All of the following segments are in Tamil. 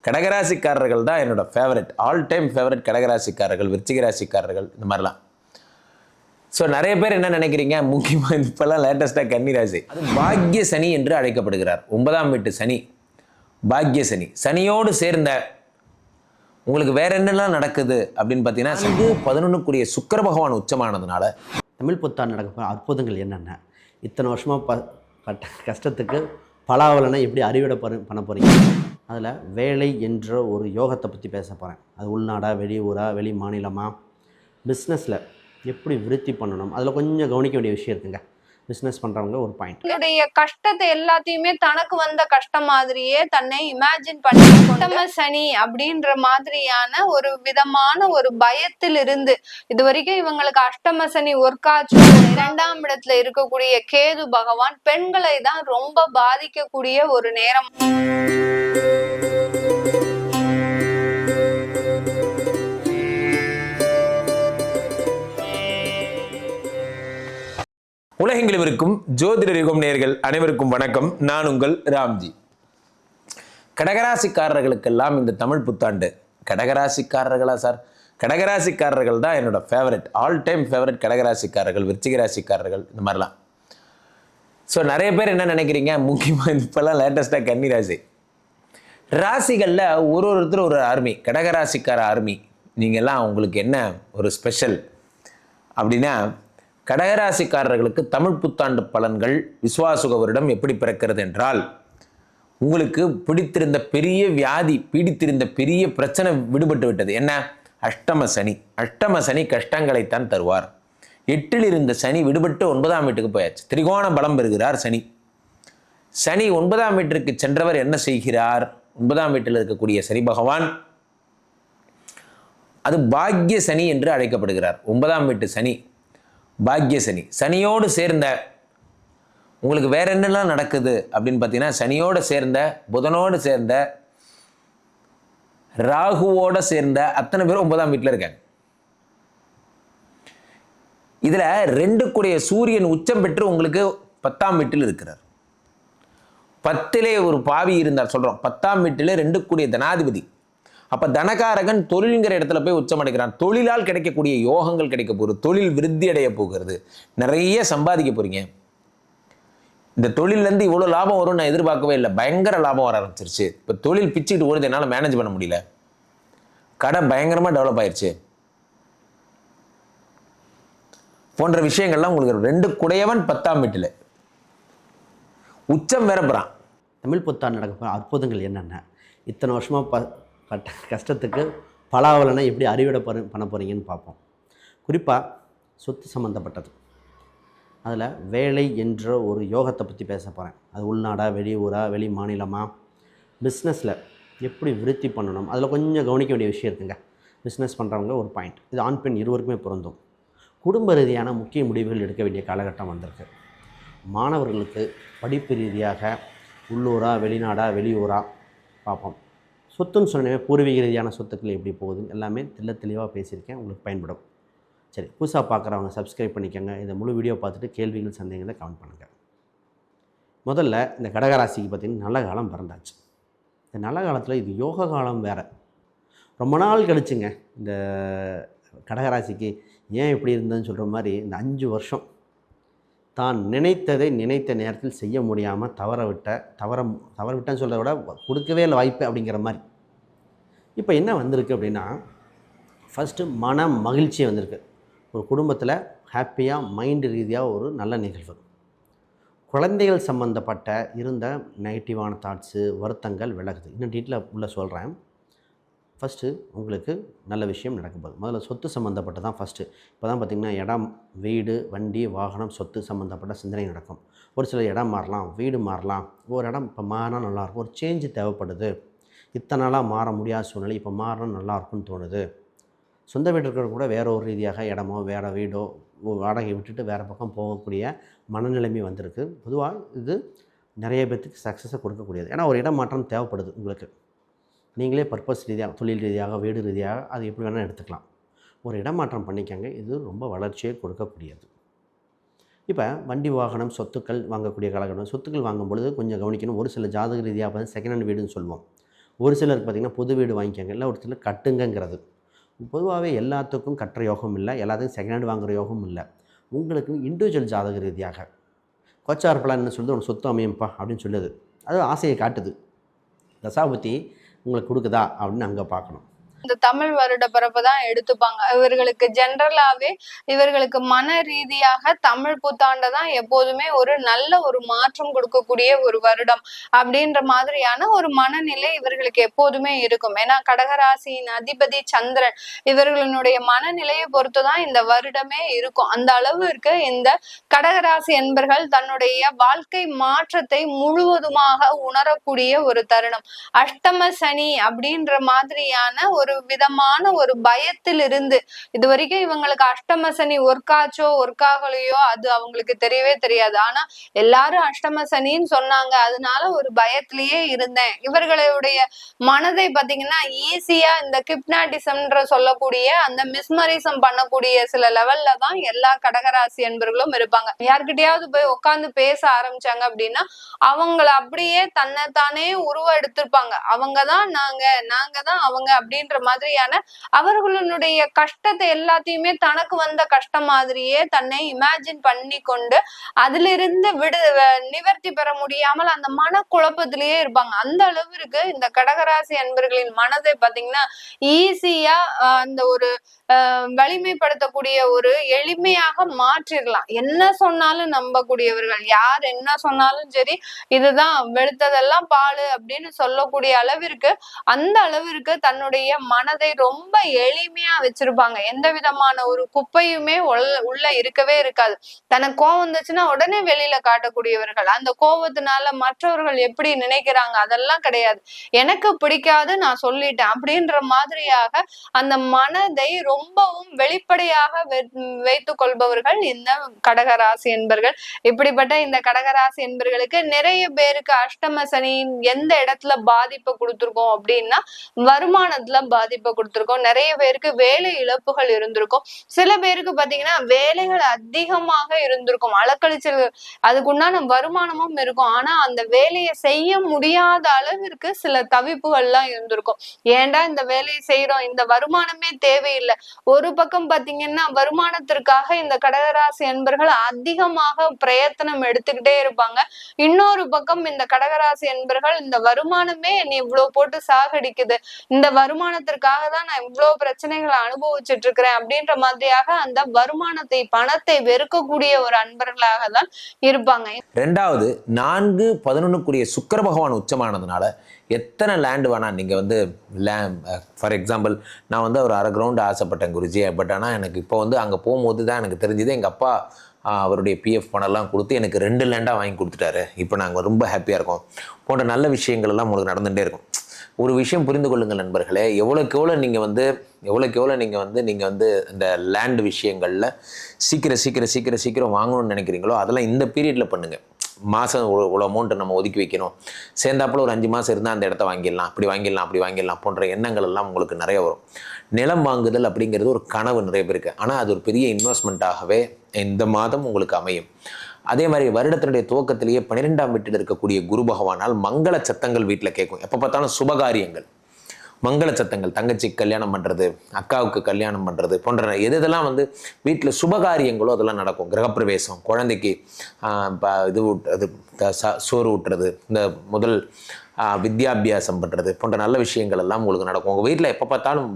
கடகராசிக்காரர்கள் தான் என்னோட ஃபேவரட், ஆல் டைம் ஃபேவரட். கடகராசிக்காரர்கள், விருச்சிக ராசிக்காரர்கள், இந்த மாதிரிலாம். ஸோ நிறைய பேர் என்ன நினைக்கிறீங்க, முக்கியமாக இப்போல்லாம் லேட்டஸ்ட்டாக கன்னி ராசி, அது பாக்ய சனி என்று அழைக்கப்படுகிறார். 9ஆம் வீட்டு சனி, பாக்ய சனி. சனியோடு சேர்ந்த உங்களுக்கு வேற என்னெல்லாம் நடக்குது அப்படின்னு பார்த்தீங்கன்னா, 11க்குரிய சுக்கிர பகவான் உச்சமானதுனால தமிழ் புத்தாண்டு நடக்க அற்புதங்கள் என்னென்ன, இத்தனை வருஷமாக கஷ்டத்துக்கு பலாவலனை எப்படி அறிவிட பண்ண போகிறீங்க, அதில் வேலை என்ற ஒரு யோகத்தை பற்றி பேச போகிறேன். அது உள்நாடா, வெளியூரா, வெளி மாநிலமாக, பிஸ்னஸில் எப்படி விருத்தி பண்ணணும், அதில் கொஞ்சம் கவனிக்க வேண்டிய விஷயம் இருக்குங்க. பிஸ்னஸ் பண்ணுறவங்க ஒரு பாயிண்ட், என்னுடைய கஷ்டத்தை எல்லாத்தையுமே தனக்கு வந்த கஷ்டம் மாதிரியே தன்னை இமேஜின் பண்ணி சனி அப்படின்ற மாதிரியான ஒரு விதமான ஒரு பயத்தில் இருந்து இது வரைக்கும் இவங்களுக்கு அஷ்டம சனி ஒர்க் ஆச்சு. 2ஆம் இடத்துல இருக்கக்கூடிய கேது பகவான் பெண்களை தான் ரொம்ப பாதிக்கக்கூடிய ஒரு நேரம். உலகெங்கிலும் இருக்கும் ஜோதிடர் யுகம் நேயர்கள் அனைவருக்கும் வணக்கம். நான் உங்கள் ராம்ஜி. கடகராசிக்காரர்களுக்கெல்லாம் இந்த தமிழ் புத்தாண்டு, கடகராசிக்காரர்களா சார்? கடகராசிக்காரர்கள் தான் என்னோட ஃபேவரட், ஆல் டைம் ஃபேவரட். கடகராசிக்காரர்கள், விருச்சிக ராசிக்காரர்கள், இந்த மாதிரிலாம். ஸோ நிறைய பேர் என்ன நினைக்கிறீங்க, முக்கியமாக இப்போல்லாம் லேட்டஸ்ட்டாக கன்னி ராசி. ராசிகளில் ஒருத்தர் ஒரு ஆர்மி, கடகராசிக்கார ஆர்மி. நீங்கள்லாம் உங்களுக்கு என்ன ஒரு ஸ்பெஷல் அப்படின்னா, கடகராசிக்காரர்களுக்கு தமிழ் புத்தாண்டு பலன்கள் விஸ்வாசுக வருடம் எப்படி பிறக்கிறது என்றால், உங்களுக்கு பிடித்திருந்த பெரிய வியாதி, பீடித்திருந்த பெரிய பிரச்சனை விடுபட்டு விட்டது. என்ன? அஷ்டம சனி. அஷ்டம சனி கஷ்டங்களைத்தான் தருவார். 8ல் இருந்த சனி விடுபட்டு 9ஆம் வீட்டுக்கு போயாச்சு. திரிகோண பலம் பெறுகிறார் சனி. சனி 9ஆம் வீட்டிற்கு சென்றவர் என்ன செய்கிறார்? 9ஆம் வீட்டில் இருக்கக்கூடிய சனி பகவான், அது பாக்ய சனி என்று அழைக்கப்படுகிறார். 9ஆம் வீட்டு சனி பாக்ய சனி. சனியோடு சேர்ந்த உங்களுக்கு வேற என்னெல்லாம் நடக்குது அப்படின்னு பார்த்தீங்கன்னா, சனியோடு சேர்ந்த, புதனோடு சேர்ந்த, ராகுவோட சேர்ந்த அத்தனை பேரும் 9ஆம் வீட்டில் இருக்காங்க. இதில் 2 சூரியன் உச்சம் பெற்று உங்களுக்கு 10ஆம் வீட்டில் இருக்கிறார். 10லே ஒரு பாவி இருந்தார் சொல்கிறோம். 10ஆம் வீட்டில் 2 தனாதிபதி. அப்போ தனகாரகன் தொழில்ங்கிற இடத்துல போய் உச்சம் அடைக்கிறான். தொழிலால் கிடைக்கக்கூடிய யோகங்கள் கிடைக்க போகுது. தொழில் விருத்தி அடைய போகிறது. நிறைய சம்பாதிக்க போகிறீங்க. இந்த தொழிலேருந்து இவ்வளோ லாபம் வரும்னு நான் எதிர்பார்க்கவே இல்லை. பயங்கர லாபம் வர ஆரம்பிச்சிருச்சு. இப்போ தொழில் பிச்சுக்கிட்டு ஓடுது, என்னால் மேனேஜ் பண்ண முடியல. கடை பயங்கரமாக டெவலப் ஆயிடுச்சு போன்ற விஷயங்கள்லாம் உங்களுக்கு 2 10ஆம் வீட்டில் உச்சம் வேற போகிறான். தமிழ் புத்தாண்டு நடக்க அற்புதங்கள் என்னென்ன, இத்தனை வருஷமாக கஷ்டத்துக்கு பலாவலனை எப்படி அறிவிட பண்ண போகிறீங்கன்னு பார்ப்போம். குறிப்பாக சொத்து சம்மந்தப்பட்டது, அதில் வேலை என்ற ஒரு யோகத்தை பற்றி பேச போகிறேன். அது உள்நாடா, வெளியூரா, வெளி மாநிலமாக, பிஸ்னஸில் எப்படி விருத்தி பண்ணணும், அதில் கொஞ்சம் கவனிக்க வேண்டிய விஷயம் இருக்குங்க. பிஸ்னஸ் பண்ணுறவங்க ஒரு பாயிண்ட், இது ஆண் பெண் இருவருக்குமே பொருந்தும். குடும்ப ரீதியான முக்கிய முடிவுகள் எடுக்க வேண்டிய காலகட்டம் வந்திருக்கு. மாணவர்களுக்கு படிப்பு ரீதியாக உள்ளூரா, வெளிநாடா, வெளியூரா பார்ப்போம். சொத்துன்னு சொன்னவே பூர்வீக ரீதியான சொத்துக்கள் எப்படி போகுதுன்னு எல்லாமே தெளிவாக பேசியிருக்கேன், உங்களுக்கு பயன்படும். சரி, புதுசாக பார்க்குறவங்க சப்ஸ்கிரைப் பண்ணிக்கோங்க. இந்த முழு வீடியோ பார்த்துட்டு கேள்விகள், சந்தேகங்களை கமெண்ட் பண்ணுங்கள். முதல்ல இந்த கடகராசிக்கு பார்த்திங்கன்னா நல்ல காலம் பிறந்தாச்சு. இந்த நல்ல காலத்தில் இது யோக காலம் வேறு. ரொம்ப நாள் கழிச்சுங்க இந்த கடகராசிக்கு ஏன் இப்படி இருந்ததுன்னு சொல்கிற மாதிரி, இந்த 5 வருஷம் தான் நினைத்ததை நினைத்த நேரத்தில் செய்ய முடியாமல் தவற விட்டேன்னு சொல்கிறத விட கொடுக்கவே இல்லை வாய்ப்பு அப்படிங்கிற மாதிரி. இப்போ என்ன வந்திருக்கு அப்படின்னா, ஃபஸ்ட்டு மன மகிழ்ச்சி வந்திருக்கு. ஒரு குடும்பத்தில் ஹாப்பியாக மைண்டு ரீதியாக ஒரு நல்ல நிகழ்வு. குழந்தைகள் சம்மந்தப்பட்ட இருந்த நெகட்டிவான தாட்ஸு, வருத்தங்கள் விலகுது. இன்னும் டீட்டெயிலாக உள்ள சொல்கிறேன். ஃபஸ்ட்டு உங்களுக்கு நல்ல விஷயம் நடக்க போகுது. முதல்ல சொத்து சம்மந்தப்பட்ட தான் ஃபஸ்ட்டு. இப்போ தான் பார்த்திங்கன்னா இடம், வீடு, வண்டி, வாகனம், சொத்து சம்மந்தப்பட்ட சிந்தனை நடக்கும். ஒரு சில இடம் மாறலாம், வீடு மாறலாம். ஒரு இடம் இப்போ மாறினா நல்லாயிருக்கும், ஒரு சேஞ்சு தேவைப்படுது. இத்தனை நாளாக மாற முடியாத சூழ்நிலை, இப்போ மாறினா நல்லாயிருக்குன்னு தோணுது. சொந்த வீட்டில் இருக்கிற கூட வேற ஒரு ரீதியாக இடமோ வேறு வீடோ வாடகை விட்டுட்டு வேறு பக்கம் போகக்கூடிய மனநிலைமை வந்திருக்கு. பொதுவாக இது நிறைய பேர்த்துக்கு சக்ஸஸை கொடுக்கக்கூடியது. ஏன்னா ஒரு இடம் மாற்றம் தேவைப்படுது உங்களுக்கு. நீங்களே பர்பஸ் ரீதியாக, தொழில் ரீதியாக, வீடு ரீதியாக, அது எப்படி வேணால் எடுத்துக்கலாம். ஒரு இடமாற்றம் பண்ணிக்கங்க, இது ரொம்ப வளர்ச்சியை கொடுக்கக்கூடியது. இப்போ வண்டி, வாகனம், சொத்துக்கள் வாங்கக்கூடிய காலகட்டம். சொத்துக்கள் வாங்கும் பொழுது கொஞ்சம் கவனிக்கணும். ஒரு சில ஜாதக ரீதியாக பார்த்து செகண்ட் ஹேண்ட் வீடுன்னு சொல்லுவோம். ஒரு சிலருக்கு பார்த்திங்கன்னா புது வீடு வாங்கிக்கோங்க, இல்லை ஒரு சிலர் கட்டுங்கிறது. பொதுவாகவே எல்லாத்துக்கும் கட்டுற யோகம் இல்லை, எல்லாத்துக்கும் செகண்ட் ஹேண்ட் வாங்குகிற யோகம் இல்லை. உங்களுக்கு இண்டிவிஜுவல் ஜாதக ரீதியாக கோச்சார் பலன்னு சொல்லிட்டு ஒரு சொத்து அமையும்ப்பா அப்படின்னு சொல்லுது. அது ஆசையை காட்டுது. தசாபுத்தி உங்களுக்கு கொடுக்குதா அப்படின்னு அங்கே பார்க்கணும். இந்த தமிழ் வருட பிறப்பு தான் எடுத்துப்பாங்க. இவர்களுக்கு ஜென்ரலாவே இவர்களுக்கு மன ரீதியாக தமிழ் புத்தாண்டை தான் எப்போதுமே ஒரு நல்ல ஒரு மாற்றம் கொடுக்கக்கூடிய ஒரு வருடம் அப்படின்ற மாதிரியான ஒரு மனநிலை இவர்களுக்கு எப்போதுமே இருக்கும். ஏன்னா கடகராசியின் அதிபதி சந்திரன், இவர்களுடைய மனநிலையை பொறுத்துதான் இந்த வருடமே இருக்கும். அந்த அளவிற்கு இந்த கடகராசி என்பர்கள் தன்னுடைய வாழ்க்கை மாற்றத்தை முழுவதுமாக உணரக்கூடிய ஒரு தருணம். அஷ்டம சனி அப்படின்ற மாதிரியான ஒரு விதமான ஒரு பயத்தில் இருந்து, இது வரைக்கும் இவங்களுக்கு அஷ்டம சனி ஒர்க்காச்சோ ஒர்க்காகலையோ அது அவங்களுக்கு தெரியவே தெரியாது. ஆனா எல்லாரும் அஷ்டம சனின்னு சொன்னாங்க, அதனால ஒரு பயத்திலேயே இருந்தேன். இவர்களுடைய மனதை பாத்தீங்கன்னா ஈஸியா இந்த கிப்னாட்டிசம்ன்ற சொல்லக்கூடிய அந்த மிஸ்மரிசம் பண்ணக்கூடிய சில லெவல்ல தான் எல்லா கடகராசி என்பர்களும் இருப்பாங்க. யார்கிட்டயாவது போய் உட்கார்ந்து பேச ஆரம்பிச்சாங்க அப்படின்னா அவங்கள அப்படியே தன்னைத்தானே உருவ எடுத்திருப்பாங்க. அவங்கதான் நாங்க தான் அவங்க அப்படின்ற மாதிரியான அவர்களுடைய கஷ்டத்தை எல்லாத்தையுமே தனக்கு வந்த கஷ்டம் மாதிரியே தன்னை இமேஜின் பண்ணி கொண்டு அதிலிருந்து நிவர்த்தி பெற முடியாமல் அந்த மனக்குழப்பத்திலேயே இருப்பாங்க. அந்த அளவிற்கு இந்த கடகராசி அன்பர்களின் மனதை பாத்தீங்கன்னா ஈஸியா அந்த ஒரு வலிமைப்படுத்தக்கூடிய ஒரு எளிமையாக மாற்றிடலாம். என்ன சொன்னாலும் நம்பக்கூடியவர்கள், யார் என்ன சொன்னாலும் சரி இதுதான் வெளுத்ததெல்லாம் பாலு அப்படின்னு சொல்லக்கூடிய அளவிற்கு, அந்த அளவிற்கு தன்னுடைய மனதை ரொம்ப எளிமையா வச்சிருப்பாங்க. எந்த விதமான ஒரு குப்பையுமே உள்ள இருக்கவே இருக்காது. தனக்கு கோவம் வந்துச்சுன்னா உடனே வெளியில காட்டக்கூடியவர்கள். அந்த கோவத்தினால மற்றவர்கள் எப்படி நினைக்கிறாங்க அதெல்லாம் கிடையாது. எனக்கு பிடிக்காது நான் சொல்லிட்டேன் அப்படின்ற மாதிரியாக அந்த மனதை ரொம்பவும் வெளிப்படையாக வைத்துக் கொள்பவர்கள் இந்த கடகராசி என்பர்கள். இப்படிப்பட்ட இந்த கடகராசி என்பர்களுக்கு நிறைய பேருக்கு அஷ்டம சனி எந்த இடத்துல பாதிப்பை கொடுத்திருக்கோம் அப்படின்னா வருமானத்துல பாதிப்பை கொடுத்திருக்கோம். நிறைய பேருக்கு வேலை இழப்புகள் இருந்திருக்கும். சில பேருக்கு பாத்தீங்கன்னா வேலைகள் அதிகமாக இருந்திருக்கும், அலக்கழிச்சல், அதுக்குண்டான வருமானமும் இருக்கும். ஆனா அந்த வேலையை செய்ய முடியாத அளவிற்கு சில தவிப்புகள்லாம் இருந்திருக்கும். ஏன்டா இந்த வேலையை செய்யறோம், இந்த வருமானமே தேவையில்லை. ஒரு பக்கம் பாத்தீங்கன்னா வருமானத்திற்காக இந்த கடகராசி என்பர்கள் அதிகமாக பிரயத்தனம் எடுத்துக்கிட்டே இருப்பாங்க. இன்னொரு பக்கம் இந்த கடகராசி என்பர்கள் இந்த வருமானமே நீ இவ்வளவு போட்டு சாகடிக்குது, இந்த வருமானத்திற்காக தான் நான் இவ்வளவு பிரச்சனைகளை அனுபவிச்சுட்டு இருக்கிறேன் அப்படின்ற மாதிரியாக அந்த வருமானத்தை பணத்தை வெறுக்கக்கூடிய ஒரு அன்பர்களாக தான் இருப்பாங்க. ரெண்டாவது 4-11 சுக்கிர பகவான் உச்சமானதுனால எத்தனை லேண்டு வேணா நீங்கள் வந்து ஃபார் எக்ஸாம்பிள் நான் வந்து ஒரு 1/2 கிரவுண்டு ஆசைப்பட்டேன் குருஜி. பட் ஆனால் எனக்கு இப்போ வந்து அங்கே போகும்போது தான் எனக்கு தெரிஞ்சது எங்கள் அப்பா அவருடைய பிஎஃப் பணம்லாம் கொடுத்து எனக்கு 2 லேண்டாக வாங்கி கொடுத்துட்டாரு. இப்போ நாங்கள் ரொம்ப ஹாப்பியாக இருக்கோம் போன்ற நல்ல விஷயங்கள் எல்லாம் உங்களுக்கு நடந்துகிட்டே இருக்கும். ஒரு விஷயம் புரிந்து கொள்ளுங்கள் நண்பர்களே, எவ்வளோக்கு எவ்வளோ நீங்கள் வந்து இந்த லேண்ட் விஷயங்களில் சீக்கிரம் வாங்கணும்னு நினைக்கிறீங்களோ அதெல்லாம் இந்த பீரியடில் பண்ணுங்கள். மாதம் இவ்வளோ அமௌண்ட்டு நம்ம ஒதுக்கி வைக்கணும், சேர்ந்தாப்புல ஒரு 5 மாதம் இருந்தால் அந்த இடத்த வாங்கிடலாம், அப்படி வாங்கிடலாம் போன்ற எண்ணங்கள் எல்லாம் உங்களுக்கு நிறைய வரும். நிலம் வாங்குதல் அப்படிங்கிறது ஒரு கனவு நிறைய பேருக்கு, ஆனால் அது ஒரு பெரிய இன்வெஸ்ட்மெண்ட்டாகவே இந்த மாதம் உங்களுக்கு அமையும். அதே மாதிரி வருடத்தினுடைய துவக்கத்திலேயே 12ஆம் வீட்டில் இருக்கக்கூடிய குரு பகவானால் மங்கள சத்தங்கள் வீட்டில் கேட்கும். எப்போ பார்த்தாலும் சுபகாரியங்கள், மங்கள சத்தங்கள், தங்கச்சி கல்யாணம் பண்ணுறது, அக்காவுக்கு கல்யாணம் பண்ணுறது போன்ற எதெல்லாம் வந்து வீட்டில் சுபகாரியங்களோ அதெல்லாம் நடக்கும். கிரகப்பிரவேசம், குழந்தைக்கு சோறு ஊட்டுறது, இந்த முதல் வித்யாபியாசம் பண்ணுறது போன்ற நல்ல விஷயங்கள் எல்லாம் உங்களுக்கு நடக்கும். உங்கள் வீட்டில் எப்போ பார்த்தாலும்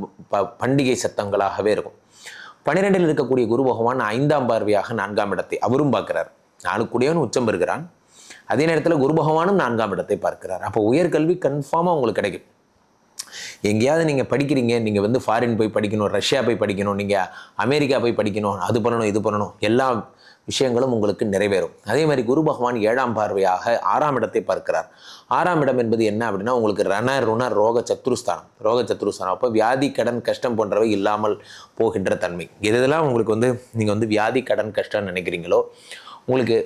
பண்டிகை சத்தங்களாகவே இருக்கும். 12இல் இருக்கக்கூடிய குரு பகவான் 5ஆம் பார்வையாக 4ஆம் இடத்தை அவரும் பார்க்கிறார். 4 கூடியவன் உச்சம் பெறுகிறான். அதே நேரத்தில் குரு பகவானும் 4ஆம் இடத்தை பார்க்கிறார். அப்போ உயர்கல்வி கன்ஃபார்மாக உங்களுக்கு கிடைக்கும். எங்கேயாவது நீங்கள் படிக்கிறீங்க, நீங்கள் வந்து ஃபாரின் போய் படிக்கணும், ரஷ்யா போய் படிக்கணும், நீங்கள் அமெரிக்கா போய் படிக்கணும், அது பண்ணணும் இது பண்ணணும், எல்லா விஷயங்களும் உங்களுக்கு நிறைவேறும். அதே மாதிரி குரு பகவான் 7ஆம் பார்வையாக 6ஆம் இடத்தை பார்க்கிறார். 6ஆம் இடம் என்பது என்ன அப்படின்னா உங்களுக்கு ருண ரோக சத்ருஸ்தானம். அப்போ வியாதி கடன் கஷ்டம் போன்றவை இல்லாமல் போகின்ற தன்மை. எதெல்லாம் உங்களுக்கு வந்து நீங்கள் வந்து வியாதி கடன் கஷ்டம்னு நினைக்கிறீங்களோ,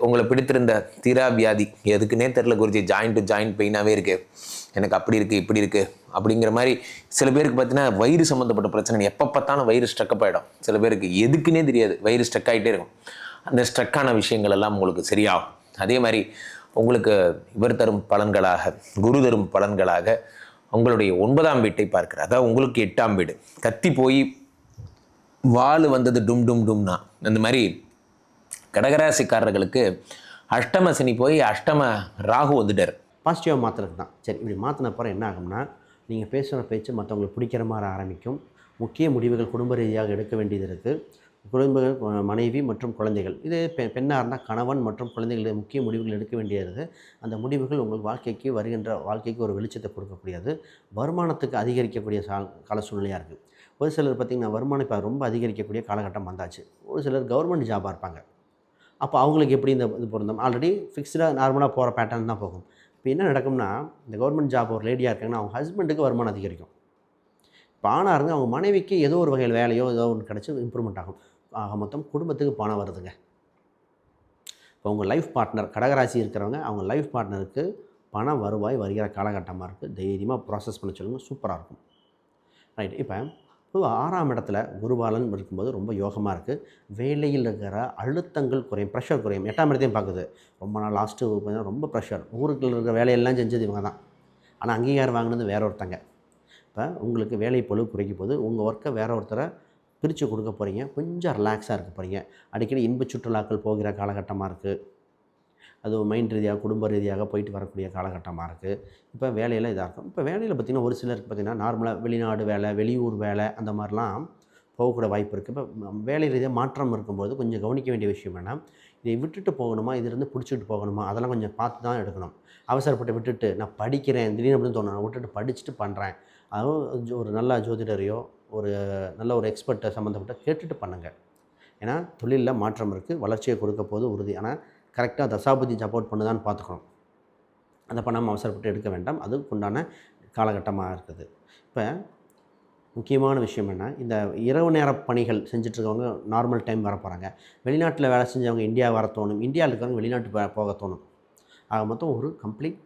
உங்களை பிடித்திருந்த தீரா வியாதி எதுக்குன்னே தெரில குருஜி, ஜாயிண்ட் டு ஜாயிண்ட் பெயினாகவே இருக்குது, எனக்கு அப்படி இருக்குது இப்படி இருக்குது அப்படிங்கிற மாதிரி. சில பேருக்கு பார்த்தீங்கன்னா வயிறு சம்மந்தப்பட்ட பிரச்சனை, எப்போ பார்த்தாலும் வயிறு ஸ்ட்ரக்கப் ஆகிடும். சில பேருக்கு எதுக்குன்னே தெரியாது, வயிறு ஸ்ட்ரக் ஆகிட்டே இருக்கும். அந்த ஸ்ட்ரக்கான விஷயங்கள் எல்லாம் உங்களுக்கு சரியாகும். அதே மாதிரி உங்களுக்கு இவர் தரும் பலன்களாக, குரு தரும் பலன்களாக உங்களுடைய 9ஆம் வீட்டை பார்க்கிறார். அதாவது உங்களுக்கு 8ஆம் வீடு. கத்தி போய் வால் வந்தது டும் டும் டும்னா அந்த மாதிரி கடகராசிக்காரர்களுக்கு அஷ்டம சனி போய் அஷ்டம ராகு வந்துட்டார். பாசிட்டிவாக மாற்றுறது தான். சரி, இப்படி மாற்றின அப்புறம் என்ன ஆகும்னா, நீங்கள் பேசுகிற பேச்சு மற்றவங்களுக்கு பிடிக்கிற மாதிரி ஆரம்பிக்கும். முக்கிய முடிவுகள் குடும்ப ரீதியாக எடுக்க வேண்டியது இருக்குது. குடும்பங்கள், மனைவி மற்றும் குழந்தைகள், இது பெண்ணாக இருந்தால் கணவன் மற்றும் குழந்தைகள் முக்கிய முடிவுகள் எடுக்க வேண்டியது. அந்த முடிவுகள் உங்கள் வாழ்க்கைக்கு, வருகின்ற வாழ்க்கைக்கு ஒரு வெளிச்சத்தை கொடுக்கக்கூடியது. வருமானத்துக்கு அதிகரிக்கக்கூடிய கால சூழ்நிலையாக இருக்குது. ஒரு சிலர் பார்த்திங்கன்னா வருமானம் இப்போ ரொம்ப அதிகரிக்கக்கூடிய காலகட்டம் வந்தாச்சு. ஒரு சிலர் கவர்மெண்ட் ஜாபாக இருப்பாங்க. அப்போ அவங்களுக்கு எப்படி இந்த இது பொருந்தும்? ஆல்ரெடி ஃபிக்ஸ்டாக நார்மலாக போகிற பேட்டர்ன் தான் போகும். இப்போ என்ன நடக்கும்னா, இந்த கவர்மெண்ட் ஜாப் ஒரு லேடியாக இருக்காங்கன்னா அவங்க ஹஸ்பண்டுக்கு வருமானம் அதிகரிக்கும். இப்போ ஆணாக இருந்து அவங்க மனைவிக்கு ஏதோ ஒரு வகையில் வேலையோ ஏதோ ஒன்று கிடச்சி இம்ப்ரூவ்மெண்ட் ஆகும். ஆக மொத்தம் குடும்பத்துக்கு பணம் வருதுங்க. இப்போ உங்கள் லைஃப் பார்ட்னர் கடகராசி இருக்கிறவங்க அவங்க லைஃப் பார்ட்னருக்கு பணம் வருவாய் வருகிற காலகட்டமாக இருக்குது. தைரியமாக ப்ராசஸ் பண்ண சொல்லுங்கள், சூப்பராக இருக்கும். ரைட். இப்போ 6ஆம் இடத்துல குருபாலன் இருக்கும்போது ரொம்ப யோகமாக இருக்குது. வேலையில் இருக்கிற அழுத்தங்கள் குறையும், ப்ரெஷர் குறையும். 8ஆம் இடத்தையும் பார்க்குது. ரொம்ப நாள் லாஸ்ட்டு ரொம்ப ப்ரெஷர். ஊருக்கு இருக்கிற வேலையெல்லாம் செஞ்சது இவங்க தான். ஆனால் அங்கீகாரம் வாங்கினது வேற ஒருத்தங்க. இப்போ உங்களுக்கு வேலை பளு குறைக்கும் போது உங்கள் ஒர்க்கை வேற ஒருத்தரை பிரித்து கொடுக்க போகிறீங்க. கொஞ்சம் ரிலாக்ஸாக இருக்க போகிறீங்க. அடிக்கடி இன்ப சுற்றுலாக்கள் போகிற காலகட்டமாக இருக்குது. அது மைண்ட் ரீதியாக குடும்ப ரீதியாக போயிட்டு வரக்கூடிய காலகட்டமாக இருக்குது. இப்போ வேலையில் இதாக இருக்கும். இப்போ வேலையில் பார்த்திங்கன்னா ஒரு சிலருக்கு பார்த்திங்கன்னா நார்மலாக வெளிநாடு வேலை, வெளியூர் வேலை அந்த மாதிரிலாம் போகக்கூட வாய்ப்பு இருக்குது. இப்போ வேலை ரீதியாக மாற்றம் இருக்கும்போது கொஞ்சம் கவனிக்க வேண்டிய விஷயம் என்ன, இதை விட்டுட்டு போகணுமா, இதிலிருந்து பிடிச்சிட்டு போகணுமா, அதெல்லாம் கொஞ்சம் பார்த்து தான் எடுக்கணும். அவசரப்பட்டு விட்டுட்டு நான் படிக்கிறேன் திடீர்னு அப்படின்னு தோணும், விட்டுட்டு படிச்சுட்டு பண்ணுறேன், அதுவும் ஒரு நல்ல ஜோதிடரையோ ஒரு நல்ல ஒரு எக்ஸ்பர்ட்டை சம்மந்தப்பட்ட கேட்டுட்டு பண்ணுங்கள். ஏன்னா தொழிலில் மாற்றம் இருக்குது, வளர்ச்சியை கொடுக்க போது உறுதி. ஆனால் கரெக்டாக தசாபதி சப்போர்ட் பண்ணுதான்னு பார்த்துக்கணும். அதை பண்ணாமல் அவசரப்பட்டு எடுக்க வேண்டாம். அதுக்குண்டான காலகட்டமாக இருக்குது. இப்போ முக்கியமான விஷயம் என்ன, இந்த இரவு நேர பணிகள் செஞ்சிட்ருக்கவங்க நார்மல் டைம் வர போகிறாங்க. வெளிநாட்டில் வேலை செஞ்சவங்க இந்தியா வர தோணும், இந்தியாவில் இருக்கிறவங்க வெளிநாட்டு போக தோணும். ஆக மொத்தம் ஒரு கம்ப்ளீட்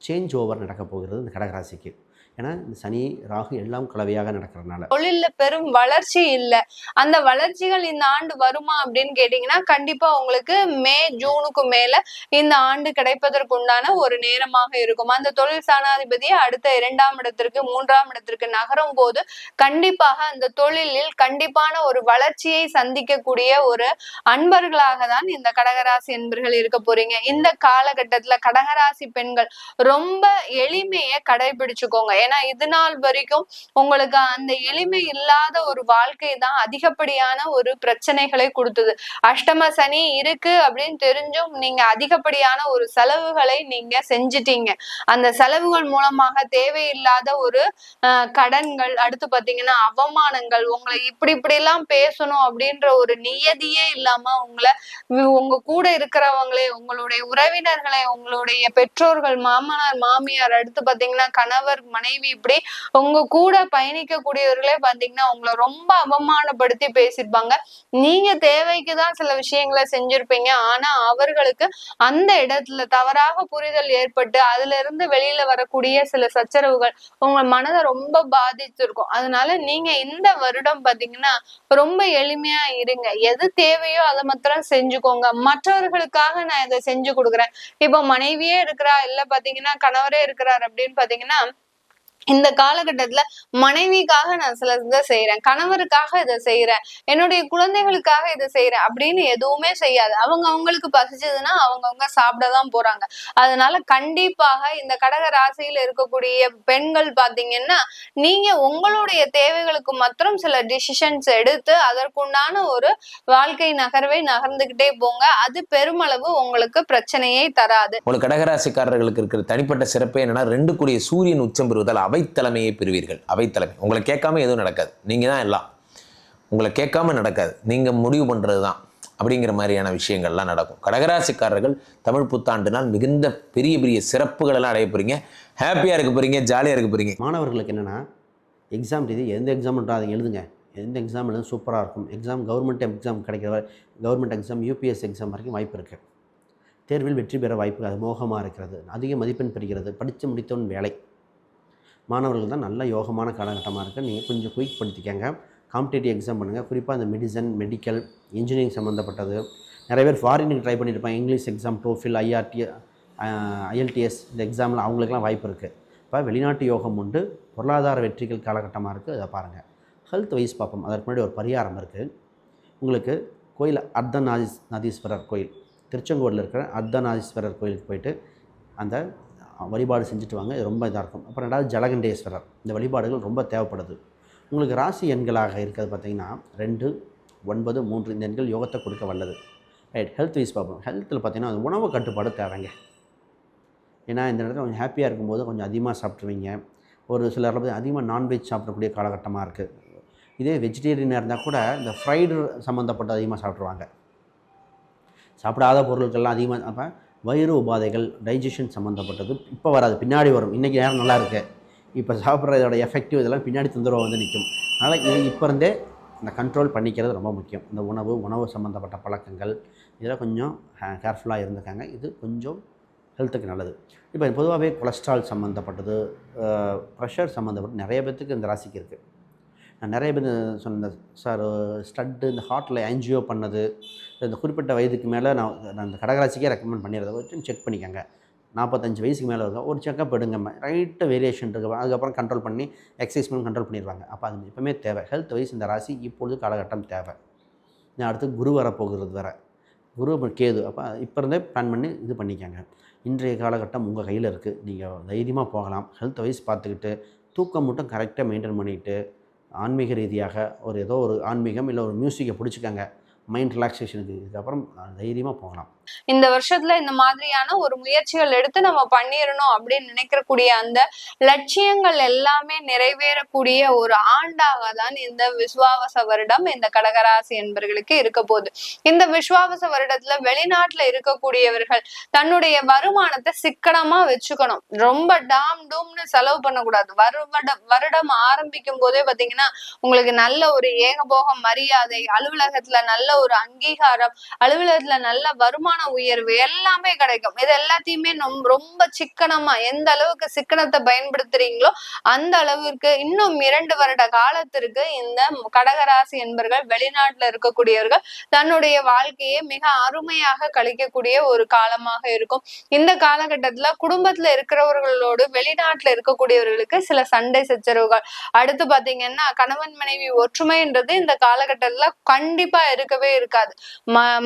சேஞ்ச் ஓவர் நடக்க போகிறது இந்த கடகராசிக்கு. ஏன்னா இந்த சனி ராகு எல்லாம் கலவையாக நடக்கிறதுனால தொழில்ல பெரும் வளர்ச்சி இல்ல. அந்த வளர்ச்சிகள் இந்த ஆண்டு வருமா அப்படின்னு கேட்டீங்கன்னா கண்டிப்பா உங்களுக்கு மே ஜூனுக்கு மேல இந்த ஆண்டு கிடைப்பதற்கு உண்டான ஒரு நேரமாக இருக்கும். அந்த தொழில் ஸ்தானாதிபதியை அடுத்த 2ஆம் இடத்திற்கு 3ஆம் இடத்திற்கு நகரும் போது கண்டிப்பாக அந்த தொழிலில் கண்டிப்பான ஒரு வளர்ச்சியை சந்திக்கக்கூடிய ஒரு அன்பர்களாக தான் இந்த கடகராசி என்பர்கள் இருக்க போறீங்க. இந்த காலகட்டத்துல கடகராசி பெண்கள் ரொம்ப எளிமையை கடைபிடிச்சுக்கோங்க. ஏன்னா இது நாள் வரைக்கும் உங்களுக்கு அந்த எளிமை இல்லாத ஒரு வாழ்க்கை தான் அதிகப்படியான ஒரு பிரச்சனைகளை கொடுத்தது. அஷ்டம சனி இருக்கு அப்படின்னு தெரிஞ்சும் நீங்க அதிகப்படியான ஒரு செலவுகளை நீங்க செஞ்சிட்டீங்க. அந்த செலவுகள் மூலமாக தேவையில்லாத ஒரு கடன்கள், அடுத்து பாத்தீங்கன்னா அவமானங்கள், உங்களை இப்படி எல்லாம் பேசணும் அப்படின்ற ஒரு நியதியே இல்லாம உங்க கூட இருக்கிறவங்களே, உங்களுடைய உறவினர்களை, உங்களுடைய பெற்றோர்கள், மாமனார் மாமியார், அடுத்து பாத்தீங்கன்னா கணவர் மனைவி, இப்படி உங்க கூட பயணிக்க கூடியவர்களே பாத்தீங்கன்னா உங்களை ரொம்ப அவமானப்படுத்தி பேசிருப்பாங்க. நீங்க தேவைக்குதான் சில விஷயங்களை செஞ்சிருப்பீங்க. ஆனா அவர்களுக்கு அந்த இடத்துல தவறாக புரிதல் ஏற்பட்டு அதுல இருந்து வெளியில வரக்கூடிய சில சச்சரவுகள் உங்க மனதை ரொம்ப பாதிச்சிருக்கும். அதனால நீங்க இந்த வருடம் பாத்தீங்கன்னா ரொம்ப எளிமையா இருங்க. எது தேவையோ அதை மாத்திரம் செஞ்சுக்கோங்க. மற்றவர்களுக்காக நான் இதை செஞ்சு கொடுக்குறேன், இப்போ மனைவியே இருக்கிறா, இல்ல பாத்தீங்கன்னா கணவரே இருக்கிறார் அப்படின்னு பாத்தீங்கன்னா இந்த காலகட்டத்துல மனைவிக்காக நான் சில இதை செய்யறேன், கணவருக்காக இதை செய்யறேன், என்னுடைய குழந்தைகளுக்காக இதை செய்யறேன் அப்படின்னு எதுவுமே செய்யாது. அவங்களுக்கு பசிச்சதுன்னா அவங்கவுங்க சாப்பிடதான் போறாங்க. அதனால கண்டிப்பாக இந்த கடக ராசியில இருக்கக்கூடிய பெண்கள் பாத்தீங்கன்னா நீங்க உங்களுடைய தேவைகளுக்கு மாத்திரம் சில டிசிஷன்ஸ் எடுத்து அதற்குண்டான ஒரு வாழ்க்கை நகர்வை நகர்ந்துகிட்டே போங்க. அது பெருமளவு உங்களுக்கு பிரச்சனையை தராது. உங்களுக்கு கடகராசிக்காரர்களுக்கு இருக்கிற தனிப்பட்ட சிறப்பே என்னன்னா 2 கூடிய சூரியன் உச்சம் பெறுவதால் அவைத்தலைமையை பெறுவீர்கள். அவைத்தலைமை உங்களை கேட்காம எதுவும் நடக்காது. நீங்கள் தான் எல்லாம், உங்களை கேட்காம நடக்காது, நீங்கள் முடிவு பண்ணுறது தான் அப்படிங்கிற மாதிரியான விஷயங்கள்லாம் நடக்கும். கடகராசிக்காரர்கள் தமிழ் புத்தாண்டு நாள் மிகுந்த பெரிய பெரிய சிறப்புகள் எல்லாம் அடைய போகிறீங்க. ஹாப்பியாக இருக்க போகிறீங்க, ஜாலியாக இருக்க போகிறீங்க. மாணவர்களுக்கு என்னென்னா எக்ஸாம் ரீதி எந்த எக்ஸாம்ன்றா அதை எழுதுங்க. எந்த எக்ஸாம் எழுதும் சூப்பராக இருக்கும். எக்ஸாம் கவர்மெண்ட் எக்ஸாம் கிடைக்கிற கவர்மெண்ட் எக்ஸாம் யூபிஎஸ் எக்ஸாம் வரைக்கும் வாய்ப்பு இருக்குது. தேர்வில் வெற்றி பெற வாய்ப்பு அது மோகமாக இருக்கிறது. அதிக மதிப்பெண் பெறுகிறது. படித்து முடித்தவன் வேலை. மாணவர்கள் தான் நல்ல யோகமான காலகட்டமாக இருக்குது. நீங்கள் கொஞ்சம் குயிக் படுத்திக்கங்க. காம்படிட்டிவ் எக்ஸாம் பண்ணுங்கள். குறிப்பாக இந்த மெடிசன், மெடிக்கல், இன்ஜினியரிங் சம்மந்தப்பட்டது. நிறைய பேர் ஃபாரினுக்கு ட்ரை பண்ணியிருப்பாங்க. English exam, TOEFL, IRD, IELTS இந்த எக்ஸாமில் அவங்களுக்குலாம் வாய்ப்பு இருக்குது. இப்போ வெளிநாட்டு யோகம் உண்டு, பொருளாதார வெற்றிகள் காலகட்டமாக இருக்குது, அதை பாருங்கள். ஹெல்த் வைஸ் பார்ப்போம். அதற்கு முன்னாடி ஒரு பரிகாரம் இருக்குது. உங்களுக்கு கோயில் அர்த்தநாதீஸ்வரர் கோயில், திருச்செங்கோடில் இருக்கிற அர்த்தநாதீஸ்வரர் கோயிலுக்கு போயிட்டு அந்த வழிபாடு செஞ்சுட்டு வாங்க. இது ரொம்ப இதாக இருக்கும். அப்புறம் 2வது ஜலகண்டேஸ்வரர். இந்த வழிபாடுகள் ரொம்ப தேவைப்படுது. உங்களுக்கு ராசி எண்களாக இருக்கிறது பார்த்திங்கன்னா 2, 9, 3 இந்த எண்கள் யோகத்தை கொடுக்க வல்லது. ரைட். ஹெல்த் வைஸ் பார்ப்போம். ஹெல்த்தில் பார்த்திங்கன்னா அது உணவு கட்டுப்பாடு தேவைங்க. ஏன்னா இந்த இடத்துல கொஞ்சம் ஹாப்பியாக இருக்கும்போது கொஞ்சம் அதிகமாக சாப்பிட்ருவீங்க. ஒரு சிலர் அதிகமாக நான்வெஜ் சாப்பிடக்கூடிய காலகட்டமாக இருக்குது. இதே வெஜிடேரியனாக இருந்தால் கூட இந்த ஃப்ரைடு சம்மந்தப்பட்ட அதிகமாக சாப்பிட்ருவாங்க. சாப்பிடாத பொருட்கள்லாம் அதிகமாக. அப்போ வயிறு உபாதைகள், டைஜஷன் சம்மந்தப்பட்டது இப்போ வராது, பின்னாடி வரும். இன்றைக்கி நேரம் நல்லா இருக்குது, இப்போ சாப்பிட்ற இதோட எஃபெக்டிவ் இதெல்லாம் பின்னாடி தொந்தரவு வந்து நிற்கும். அதனால் இது இப்போ இருந்தே இந்த கண்ட்ரோல் பண்ணிக்கிறது ரொம்ப முக்கியம். இந்த உணவு சம்மந்தப்பட்ட பழக்கங்கள் இதெல்லாம் கொஞ்சம் கேர்ஃபுல்லாக இருந்துக்காங்க. இது கொஞ்சம் ஹெல்த்துக்கு நல்லது. இப்போ பொதுவாகவே கொலஸ்ட்ரால் சம்மந்தப்பட்டது, ப்ரெஷர் சம்மந்தப்பட்டு நிறைய பேர்த்துக்கு இந்த ராசிக்கு இருக்குது. நான் நிறைய பேர் சொன்ன சார் ஸ்டட்டு இந்த ஹார்ட்டில் ஆன்ஜியோ பண்ணது, இந்த குறிப்பிட்ட வயதுக்கு மேலே நான் இந்த கடகராசிக்கே ரெக்கமெண்ட் பண்ணிடுறத வச்சு செக் பண்ணிக்கோங்க. 45 வயசுக்கு மேலே இருக்கும், ஒரு செக்கப் எடுங்க. ரைட்டு வேரியேஷன் இருக்குது, அதுக்கப்புறம் கண்ட்ரோல் பண்ணி எக்ஸசைஸ் பண்ணி கண்ட்ரோல் பண்ணிடுவாங்க. அப்போ அது எப்பவுமே தேவை. ஹெல்த் வைஸ் இந்த ராசி இப்பொழுது காலகட்டம் தேவை. நான் அடுத்து குரு வரப்போகிறது வேறு, குரு கேது. அப்போ இப்போ இருந்தே பிளான் பண்ணி இது பண்ணிக்கோங்க. இன்றைய காலகட்டம் உங்கள் கையில் இருக்குது, நீங்கள் தைரியமாக போகலாம். ஹெல்த் வைஸ் பார்த்துக்கிட்டு தூக்கம் மட்டும் கரெக்டாக மெயின்டைன் பண்ணிக்கிட்டு ஆன்மீக ரீதியாக ஏதோ ஒரு ஆன்மீகம் இல்லை ஒரு மியூசிக்கை பிடிச்சிக்கங்க, மைண்ட் ரிலாக்ஸேஷனுக்கு. இதுக்கப்புறம் தைரியமாக போகலாம். இந்த வருஷத்துல இந்த மாதிரியான ஒரு முயற்சிகள் எடுத்து நம்ம பண்ணிடணும் அப்படின்னு நினைக்கக்கூடிய அந்த லட்சியங்கள் எல்லாமே நிறைவேறக்கூடிய ஒரு ஆண்டாக தான் இந்த விஸ்வாவச வருடம் இந்த கடகராசி என்பவர்களுக்கு இருக்க போகுது. இந்த விஸ்வாவச வருடத்துல வெளிநாட்டுல இருக்கக்கூடியவர்கள் தன்னுடைய வருமானத்தை சிக்கனமா வச்சுக்கணும். ரொம்ப டாம் டூம்னு செலவு பண்ணக்கூடாது. வருடம் ஆரம்பிக்கும் போதே பாத்தீங்கன்னா உங்களுக்கு நல்ல ஒரு ஏகபோக மரியாதை, அலுவலகத்துல நல்ல ஒரு அங்கீகாரம், அலுவலகத்துல நல்ல வருமான உயர்வு எல்லாமே கிடைக்கும். இது எல்லாத்தையுமே ரொம்ப சிக்கனமா, எந்த அளவுக்கு சிக்கனத்தை பயன்படுத்துறீங்களோ அந்த அளவுக்கு இன்னும் 2 வருட காலத்திற்கு இந்த கடகராசி என்பவர்கள் வெளிநாட்டுல இருக்கக்கூடியவர்கள் தன்னுடைய வாழ்க்கையை மிக அருமையாக கழிக்கக்கூடிய ஒரு காலமாக இருக்கும். இந்த காலகட்டத்துல குடும்பத்துல இருக்கிறவர்களோடு வெளிநாட்டுல இருக்கக்கூடியவர்களுக்கு சில சண்டை சச்சரவுகள், அடுத்து பாத்தீங்கன்னா கணவன் மனைவி ஒற்றுமைன்றது இந்த காலகட்டத்துல கண்டிப்பா இருக்கவே இருக்காது.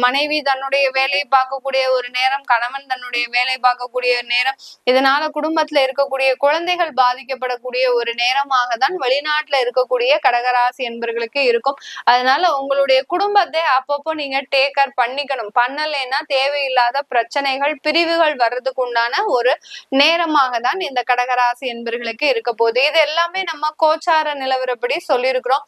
மனைவி தன்னுடைய வேலையை பார்க்கக்கூடிய ஒரு நேரம், கணவன் தன்னுடைய வேலை பார்க்கக்கூடிய நேரம், இதனால குடும்பத்துல இருக்கக்கூடிய குழந்தைகள் பாதிக்கப்படக்கூடிய ஒரு நேரமாக தான் வெளிநாட்டுல இருக்கக்கூடிய கடகராசி என்பவர்களுக்கு இருக்கும். அதனால உங்களுடைய குடும்பத்தை அப்பப்போ நீங்க டேக் கேர் பண்ணிக்கணும். பண்ணலைன்னா தேவையில்லாத பிரச்சனைகள், பிரிவுகள் வர்றதுக்கு உண்டான ஒரு நேரமாக தான் இந்த கடகராசி என்பவர்களுக்கு இருக்க போகுது. இது எல்லாமே நம்ம கோச்சார நிலவரப்படி சொல்லியிருக்கிறோம்.